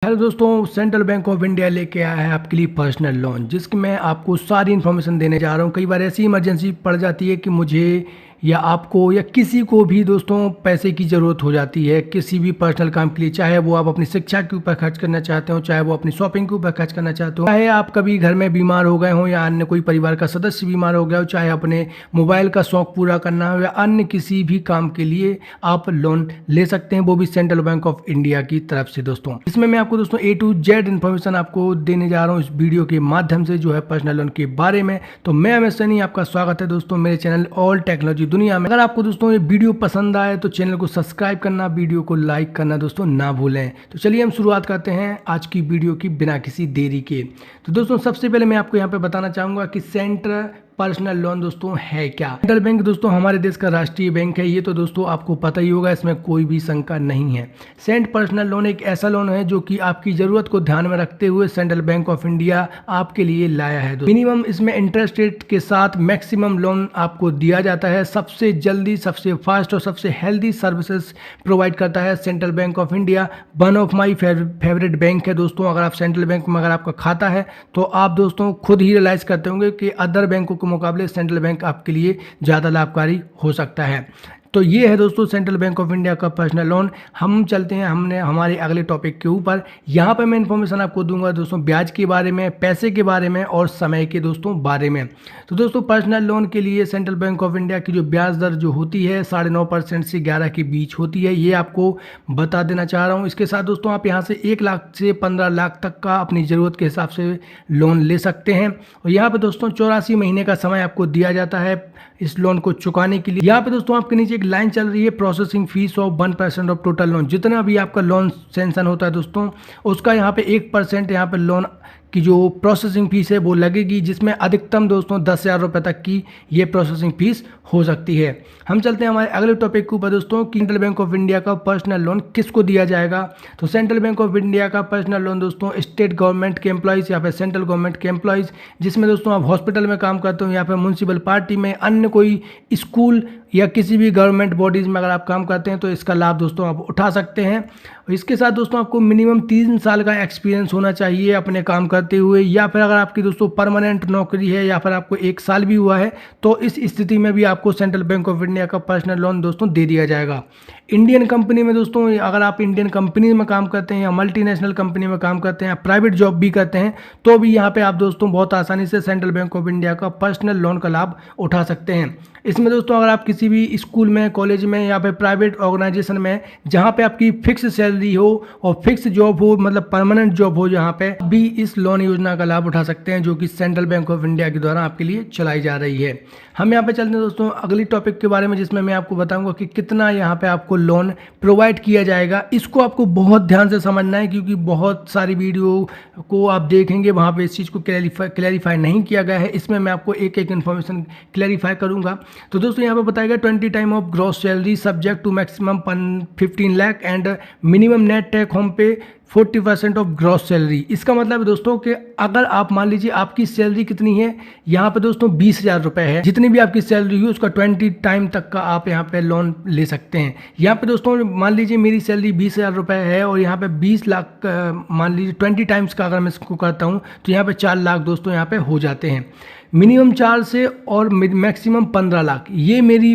Hello दोस्तों, central bank of India लेके आया है आपके लिए पर्सनल लोन, जिसकी मैं आपको सारी इन्फॉर्मेशन देने जा रहा हूँ। कई बार ऐसी इमरजेंसी पड़ जाती है कि मुझे या आपको या किसी को भी दोस्तों पैसे की ज़रूरत हो जाती है किसी भी पर्सनल काम के लिए। चाहे वो आप अपनी शिक्षा के ऊपर खर्च करना चाहते हो, चाहे वो अपनी शॉपिंग के ऊपर खर्च करना चाहते हो, चाहे आप कभी घर में बीमार हो गए हो या अन्य कोई परिवार का सदस्य बीमार हो गया हो, चाहे अपने मोबाइल का शौक पूरा करना हो या अन्य किसी भी काम के लिए आप लोन ले सकते हैं, वो भी सेंट्रल बैंक ऑफ इंडिया की तरफ से। दोस्तों इसमें मैं आपको दोस्तों A to Z इन्फॉर्मेशन आपको देने जा रहा हूँ इस वीडियो के माध्यम से, जो है पर्सनल लोन के बारे में। तो मैं अमित सैनी, आपका स्वागत है दोस्तों मेरे चैनल ऑल टेक्नोलॉजी दुनिया में। अगर आपको दोस्तों ये वीडियो पसंद आए तो चैनल को सब्सक्राइब करना, वीडियो को लाइक करना दोस्तों ना भूलें। तो चलिए हम शुरुआत करते हैं आज की वीडियो की बिना किसी देरी के। तो दोस्तों सबसे पहले मैं आपको यहाँ पे बताना चाहूँगा कि सेंट्रल पर्सनल लोन दोस्तों है क्या। सेंट्रल बैंक दोस्तों हमारे देश का राष्ट्रीय बैंक है, ये तो दोस्तों आपको पता ही होगा, इसमें कोई भी शंका नहीं है। सेंट पर्सनल लोन एक ऐसा लोन है जो कि आपकी ज़रूरत को ध्यान में रखते हुए सेंट्रल बैंक ऑफ इंडिया आपके लिए लाया है। मिनिमम इसमें इंटरेस्ट रेट के साथ मैक्सिमम लोन आपको दिया जाता है। सबसे जल्दी, सबसे फास्ट और सबसे हेल्दी सर्विसेज प्रोवाइड करता है central bank of India. One of my favourite bank है दोस्तों। अगर आप सेंट्रल बैंक में अगर आपका खाता है तो आप दोस्तों खुद ही रियलाइज़ करते होंगे कि अदर बैंकों के मुकाबले सेंट्रल बैंक आपके लिए ज़्यादा लाभकारी हो सकता है। तो ये है दोस्तों सेंट्रल बैंक ऑफ इंडिया का पर्सनल लोन। हम चलते हैं हमारे अगले टॉपिक के ऊपर। यहाँ पर मैं इन्फॉर्मेशन आपको दूंगा दोस्तों ब्याज के बारे में, पैसे के बारे में और समय के दोस्तों बारे में। तो दोस्तों पर्सनल लोन के लिए सेंट्रल बैंक ऑफ इंडिया की जो ब्याज दर जो होती है 9.5% से 11 के बीच होती है, ये आपको बता देना चाह रहा हूँ। इसके साथ दोस्तों आप यहाँ से 1 लाख से 15 लाख तक का अपनी ज़रूरत के हिसाब से लोन ले सकते हैं। और यहाँ पर दोस्तों 84 महीने का समय आपको दिया जाता है इस लोन को चुकाने के लिए। यहाँ पे दोस्तों आपके नीचे एक लाइन चल रही है, processing fees of 1% of total loan. जितना भी आपका लोन सेंशन होता है दोस्तों उसका यहाँ पे 1% यहाँ पे लोन की जो प्रोसेसिंग फीस है वो लगेगी, जिसमें अधिकतम दोस्तों 10,000 रुपये तक की ये प्रोसेसिंग फीस हो सकती है। हम चलते हैं हमारे अगले टॉपिक के ऊपर दोस्तों कि सेंट्रल बैंक ऑफ इंडिया का पर्सनल लोन किसको दिया जाएगा। तो सेंट्रल बैंक ऑफ इंडिया का पर्सनल लोन दोस्तों स्टेट गवर्नमेंट के एम्प्लॉइज़ या फिर सेंट्रल गवर्नमेंट के एम्प्लॉइज़, जिसमें दोस्तों आप हॉस्पिटल में काम करते हो या फिर म्यूनसिपल पार्टी में, अन्य कोई स्कूल या किसी भी गवर्नमेंट बॉडीज़ में अगर आप काम करते हैं तो इसका लाभ दोस्तों आप उठा सकते हैं। इसके साथ दोस्तों आपको मिनिमम 3 साल का एक्सपीरियंस होना चाहिए अपने काम करते हुए, या फिर अगर आपकी दोस्तों परमानेंट नौकरी है या फिर आपको 1 साल भी हुआ है तो इस स्थिति में भी आपको सेंट्रल बैंक ऑफ इंडिया का पर्सनल लोन दोस्तों दे दिया जाएगा। इंडियन कंपनी में दोस्तों अगर आप इंडियन कंपनी में काम करते हैं या मल्टीनेशनल कंपनी में काम करते हैं या प्राइवेट जॉब भी करते हैं तो भी यहाँ पे आप दोस्तों बहुत आसानी से सेंट्रल बैंक ऑफ इंडिया का पर्सनल लोन का लाभ उठा सकते हैं। इसमें दोस्तों अगर आप किसी भी स्कूल में, कॉलेज में या फिर प्राइवेट ऑर्गेनाइजेशन में जहाँ पे आपकी फिक्स सैलरी हो और फिक्स जॉब हो, मतलब परमानेंट जॉब हो, जहाँ पे भी इस लोन योजना का लाभ उठा सकते हैं जो कि सेंट्रल बैंक ऑफ इंडिया के द्वारा आपके लिए चलाई जा रही है। हम यहाँ पे चलते हैं दोस्तों अगली टॉपिक के बारे में, जिसमें मैं आपको बताऊंगा कि कितना यहाँ पे आपको लोन प्रोवाइड किया जाएगा। इसको आपको बहुत ध्यान से समझना है क्योंकि बहुत सारी वीडियो को आप देखेंगे वहाँ पे इस चीज़ को क्लैरिफाई नहीं किया गया है। इसमें मैं आपको एक एक इन्फॉर्मेशन क्लैरिफाई करूँगा। तो दोस्तों यहाँ पे बताएगा 20 time of gross salary subject to maximum 15 lakh and minimum net take home pay 40% of gross salary. इसका मतलब है दोस्तों कि अगर आप मान लीजिए आपकी सैलरी कितनी है, यहाँ पे दोस्तों 20,000 रुपये है, जितनी भी आपकी सैलरी हो उसका 20 टाइम तक का आप यहाँ पे लोन ले सकते हैं। यहाँ पे दोस्तों मान लीजिए मेरी सैलरी 20,000 रुपये है और यहाँ पे 20 लाख मान लीजिए 20 टाइम्स का अगर मैं इसको करता हूँ तो यहाँ पे 4 लाख दोस्तों यहाँ पे हो जाते हैं। मिनिमम 4 से और मैक्सिमम 15 लाख, ये मेरी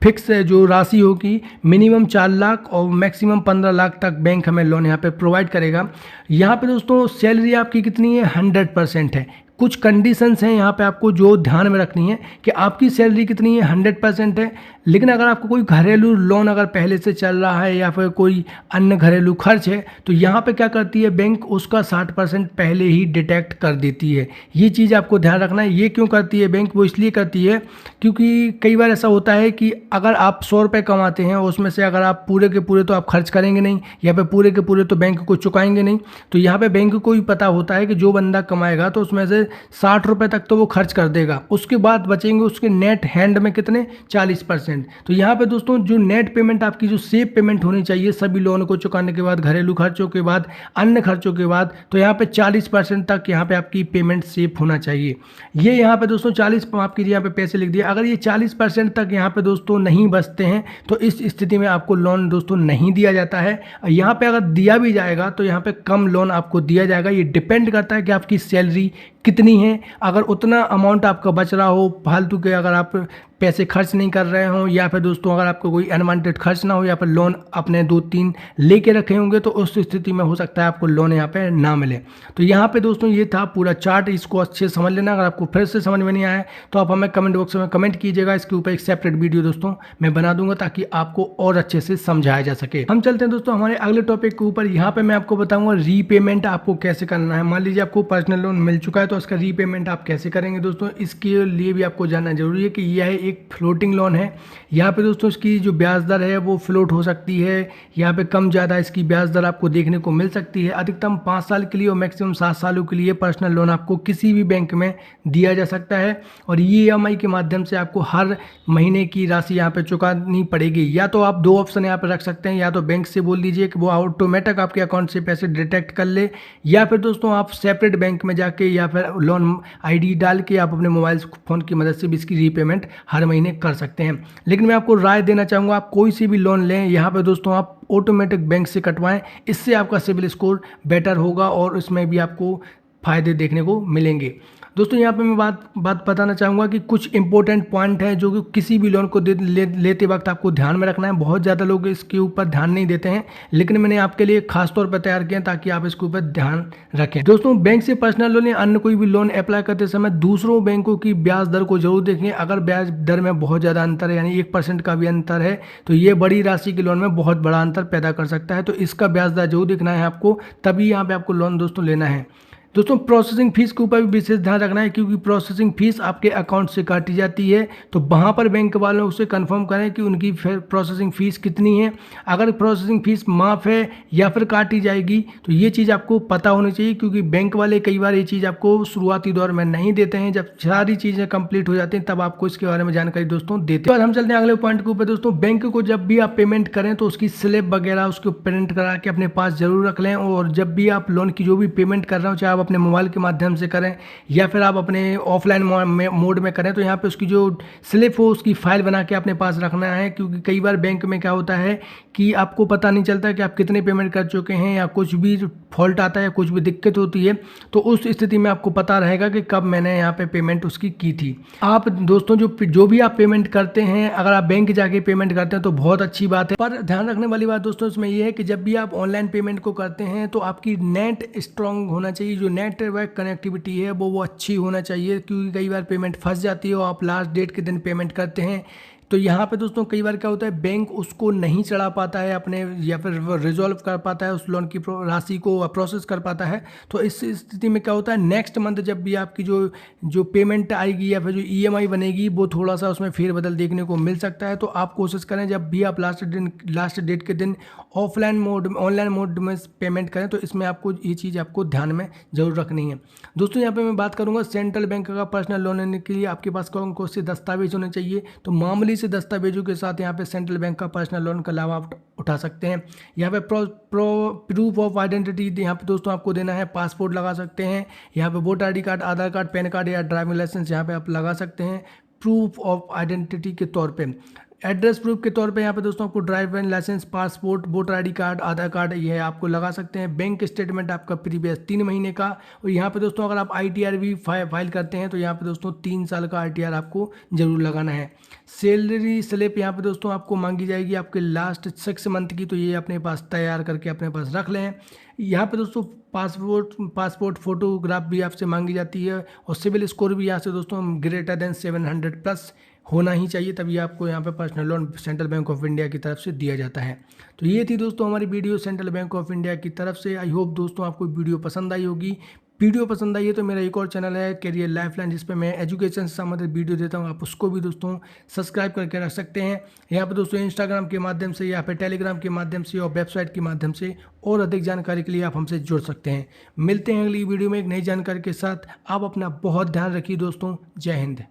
फिक्स है जो राशि होगी। मिनिमम 4 लाख और मैक्सिमम 15 लाख तक बैंक हमें लोन यहाँ पे प्रोवाइड करेगा। यहाँ पे दोस्तों सैलरी आपकी कितनी है, 100% है। कुछ कंडीशंस हैं यहाँ पे आपको जो ध्यान में रखनी है कि आपकी सैलरी कितनी है, 100% है। लेकिन अगर आपको कोई घरेलू लोन अगर पहले से चल रहा है या फिर कोई अन्य घरेलू खर्च है तो यहाँ पे क्या करती है बैंक, उसका 60% पहले ही डिटेक्ट कर देती है। ये चीज़ आपको ध्यान रखना है। ये क्यों करती है बैंक, वो इसलिए करती है क्योंकि कई बार ऐसा होता है कि अगर आप 100 रुपये कमाते हैं उसमें से अगर आप पूरे के पूरे तो आप खर्च करेंगे नहीं या फिर पूरे के पूरे तो बैंक को चुकाएंगे नहीं, तो यहाँ पर बैंक को भी पता होता है कि जो बंदा कमाएगा तो उसमें से ₹60 तक तो वो खर्च कर देगा, उसके बाद बचेंगे उसके नेट हैंड में कितने 40%। तो यहाँ पे दोस्तों जो नेट पेमेंट आपकी जो सेफ पेमेंट होनी चाहिए सभी लोन को चुकाने के बाद, घरेलू खर्चों के बाद, अन्य खर्चों के बाद, तो यहाँ पे 40% तक यहाँ पे आपकी पेमेंट सेफ होना चाहिए। ये यहाँ पे दोस्तों 40 माफ कीजिए यहाँ पे पैसे लिख दिए, अगर ये 40% तक यहाँ पे दोस्तों नहीं बचते हैं तो इस स्थिति में आपको लोन दोस्तों नहीं दिया जाता है। यहाँ पे अगर दिया भी जाएगा तो यहाँ पे कम लोन आपको दिया जाएगा। ये डिपेंड करता है कि आपकी सैलरी कितनी है। अगर उतना अमाउंट आपका बच रहा हो फालतू के, अगर आप पैसे खर्च नहीं कर रहे हो, या फिर दोस्तों अगर आपको कोई अनवांटेड खर्च ना हो, या फिर लोन अपने 2-3 लेके रखे होंगे, तो उस स्थिति में हो सकता है आपको लोन यहाँ पे ना मिले। तो यहाँ पे दोस्तों ये था पूरा चार्ट, इसको अच्छे से समझ लेना। अगर आपको फिर से समझ में नहीं आया तो आप हमें कमेंट बॉक्स में कमेंट कीजिएगा, इसके ऊपर एक सेपरेट वीडियो दोस्तों मैं बना दूंगा ताकि आपको और अच्छे से समझाया जा सके। हम चलते हैं दोस्तों हमारे अगले टॉपिक के ऊपर। यहाँ पे मैं आपको बताऊंगा रीपेमेंट आपको कैसे करना है। मान लीजिए आपको पर्सनल लोन मिल चुका है तो उसका रीपेमेंट आप कैसे करेंगे दोस्तों, इसके लिए भी आपको जानना जरूरी है कि यह एक फ्लोटिंग लोन है। यहाँ पे दोस्तों इसकी जो ब्याज दर है वो फ्लोट हो सकती है, यहाँ पे कम ज़्यादा इसकी ब्याज दर आपको देखने को मिल सकती है। अधिकतम 5 साल के लिए और मैक्सिमम 7 सालों के लिए पर्सनल लोन आपको किसी भी बैंक में दिया जा सकता है, और EMI के माध्यम से आपको हर महीने की राशि यहाँ पे चुकानी पड़ेगी। या तो आप 2 ऑप्शन यहाँ पे रख सकते हैं, या तो बैंक से बोल दीजिए कि वो ऑटोमेटिक आपके अकाउंट से पैसे डिटेक्ट कर ले, या फिर दोस्तों आप सेपरेट बैंक में जाके या फिर लोन ID डाल के आप अपने मोबाइल फ़ोन की मदद से भी इसकी रीपेमेंट हर महीने कर सकते हैं। लेकिन मैं आपको राय देना चाहूँगा, आप कोई सी भी लोन लें यहाँ पे दोस्तों आप ऑटोमेटिक बैंक से कटवाएं, इससे आपका सिविल स्कोर बेटर होगा और इसमें भी आपको फ़ायदे देखने को मिलेंगे। दोस्तों यहाँ पे मैं बात बताना चाहूँगा कि कुछ इंपॉर्टेंट पॉइंट है जो कि किसी भी लोन को लेते वक्त आपको ध्यान में रखना है। बहुत ज़्यादा लोग इसके ऊपर ध्यान नहीं देते हैं, लेकिन मैंने आपके लिए खास तौर पर तैयार किया ताकि आप इसके ऊपर ध्यान रखें। दोस्तों बैंक से पर्सनल लोन या अन्य कोई भी लोन अप्लाई करते समय दूसरों बैंकों की ब्याज दर को जरूर देखें। अगर ब्याज दर में बहुत ज़्यादा अंतर है, यानी 1% का भी अंतर है, तो ये बड़ी राशि के लोन में बहुत बड़ा अंतर पैदा कर सकता है। तो इसका ब्याज दर जरूर देखना है आपको, तभी यहाँ पे आपको लोन दोस्तों लेना है। दोस्तों प्रोसेसिंग फीस के ऊपर भी विशेष ध्यान रखना है, क्योंकि प्रोसेसिंग फीस आपके अकाउंट से काटी जाती है। तो वहाँ पर बैंक वालों उसे कंफर्म करें कि उनकी प्रोसेसिंग फीस कितनी है। अगर प्रोसेसिंग फीस माफ़ है या फिर काटी जाएगी तो ये चीज़ आपको पता होनी चाहिए, क्योंकि बैंक वाले कई बार ये चीज़ आपको शुरुआती दौर में नहीं देते हैं। जब सारी चीज़ें कंप्लीट हो जाती हैं तब आपको इसके बारे में जानकारी दोस्तों देते हैं। हम चलते हैं अगले पॉइंट के ऊपर। दोस्तों बैंक को जब भी आप पेमेंट करें तो उसकी स्लिप वगैरह उसको प्रिंट करा के अपने पास जरूर रख लें, और जब भी आप लोन की जो भी पेमेंट कर रहे हो, चाहे आप अपने मोबाइल के माध्यम से करें या फिर आप अपने ऑफलाइन मोड में करें, तो यहाँ पे उसकी जो स्लिप हो उसकी फाइल बना के अपने पास रखना है। क्योंकि कई बार बैंक में क्या होता है कि आपको पता नहीं चलता कि आप कितने पेमेंट कर चुके हैं, या कुछ भी फॉल्ट आता है, कुछ भी दिक्कत होती है, तो उस स्थिति में आपको पता रहेगा कि कब मैंने यहाँ पे पेमेंट उसकी की थी। आप दोस्तों जो भी आप पेमेंट करते हैं, अगर आप बैंक जाके पेमेंट करते हैं तो बहुत अच्छी बात है, पर ध्यान रखने वाली बात दोस्तों इसमें यह है कि जब भी आप ऑनलाइन पेमेंट को करते हैं तो आपकी नेट स्ट्रांग होना चाहिए। जो नेटवर्क कनेक्टिविटी है वो अच्छी होना चाहिए, क्योंकि कई बार पेमेंट फंस जाती है और आप लास्ट डेट के दिन पेमेंट करते हैं। तो यहाँ पे दोस्तों कई बार क्या होता है, बैंक उसको नहीं चढ़ा पाता है अपने, या फिर रिजॉल्व कर पाता है, उस लोन की राशि को प्रोसेस कर पाता है। तो इस स्थिति में क्या होता है, नेक्स्ट मंथ जब भी आपकी जो पेमेंट आएगी या फिर जो EMI बनेगी वो थोड़ा सा उसमें फेरबदल देखने को मिल सकता है। तो आप कोशिश करें जब भी आप लास्ट डेट के दिन ऑनलाइन मोड में पेमेंट करें, तो इसमें आपको ये चीज़ आपको ध्यान में जरूर रखनी है। दोस्तों यहाँ पे मैं बात करूँगा सेंट्रल बैंक का पर्सनल लोन लेने के लिए आपके पास कौन कौन से दस्तावेज होने चाहिए। तो मामूली से दस्तावेजों के साथ यहाँ पे सेंट्रल बैंक का पर्सनल लोन का लाभ आप उठा सकते हैं। यहाँ पे प्रूफ ऑफ आइडेंटिटी यहाँ पे दोस्तों आपको देना है, पासपोर्ट लगा सकते हैं, यहाँ पे voter ID card, Aadhaar card, pan card या ड्राइविंग लाइसेंस यहाँ पे आप लगा सकते हैं प्रूफ ऑफ आइडेंटिटी के तौर पे। एड्रेस प्रूफ के तौर पे यहाँ पे दोस्तों आपको driving licence, passport, voter ID card, Aadhaar card ये आपको लगा सकते हैं। बैंक स्टेटमेंट आपका प्रीवियस 3 महीने का, और यहाँ पे दोस्तों अगर आप ITR भी फाइल करते हैं तो यहाँ पे दोस्तों 3 साल का ITR आपको जरूर लगाना है। सैलरी स्लिप यहाँ पे दोस्तों आपको मांगी जाएगी आपके लास्ट 6 मंथ की, तो ये अपने पास तैयार करके अपने पास रख लें। यहाँ पे दोस्तों पासपोर्ट फोटोग्राफ भी आपसे मांगी जाती है, और सिविल स्कोर भी यहाँ से दोस्तों ग्रेटर देन 700+ होना ही चाहिए, तभी आपको यहाँ पे personal loan central bank of India की तरफ से दिया जाता है। तो ये थी दोस्तों हमारी video central bank of India की तरफ से। आई होप दोस्तों आपको वीडियो पसंद आई होगी। वीडियो पसंद आई है तो मेरा एक और चैनल है करियर लाइफलाइन, जिस पे मैं एजुकेशन से संबंधित वीडियो देता हूँ, आप उसको भी दोस्तों सब्सक्राइब करके रख सकते हैं। यहाँ पे दोस्तों इंस्टाग्राम के माध्यम से या फिर टेलीग्राम के माध्यम से और वेबसाइट के माध्यम से और अधिक जानकारी के लिए आप हमसे जुड़ सकते हैं। मिलते हैं अगली वीडियो में एक नई जानकारी के साथ। आप अपना बहुत ध्यान रखिए दोस्तों। जय हिंद।